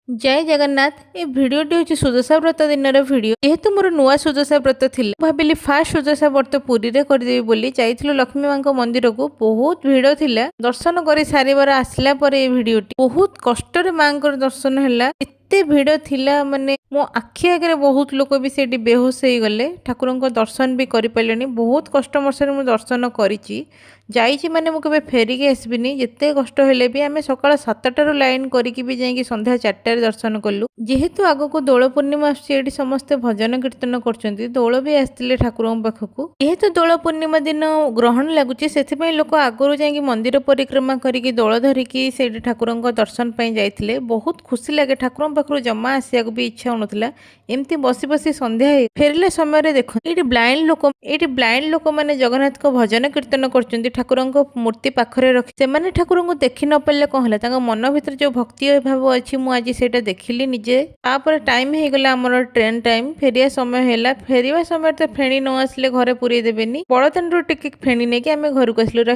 जय जगन्नाथ। ए भिडटी हूँ सुदशा व्रत दिन भिड जेहेतु मोर नुआ सुदशा व्रत थी भाविली फास्ट सुदशा व्रत पुरी रे करदेवी बोली जाइथिलु लक्ष्मी माँ मंदिर को बहुत भिड़ थिला। दर्शन कर सारिबार आसला पर भिडटी बहुत कष्ट माँ दर्शन है। एते भिड़ थिला माने मो आखि आगे बहुत लोक भी से बेहोश हो गले। ठाकुर दर्शन भी कर पारे बहुत कष्ट मर्शे मुझे दर्शन करी माने मु केबे फेरिकी आसबिनी जिते कष्ट हेले भी आम सकाळ 7टार लाइन करिकी भी जाइए संध्या 4टार दर्शन कलु। जेहेतु आग को दोल पूर्णिमा आसती समस्ते भजन कीर्तन कर दोल भी आसते ठाकुर पाखक। जेहेतु दोल पूर्णिमा दिन ग्रहण लगुच से लोक आगु जा मंदिर परिक्रमा करके दोल धरिकी से ठाकुर दर्शन जाते बहुत खुशी लगे। ठाकुर पाखु जमा आसिया भी इच्छा होना एमती बसी बसी संध्या फेरले समय देख ये ब्लाइंड लोक मैंने जगन्नाथ को भजन कीर्तन कर ठाकुर मूर्ति पाखरे रखी से ठाकुर को देखी न पारे कौन है मन भर जो भक्ति भाव अच्छी मुझे से देखिली निजे। तापर टाइम हो गला आमर ट्रेन टाइम फेरिया समय है। फेरिया समय तो फेणी न आसिले घरे पूरे देवेनी बड़दान टिके फेणी नहीं आम घर को आसलु।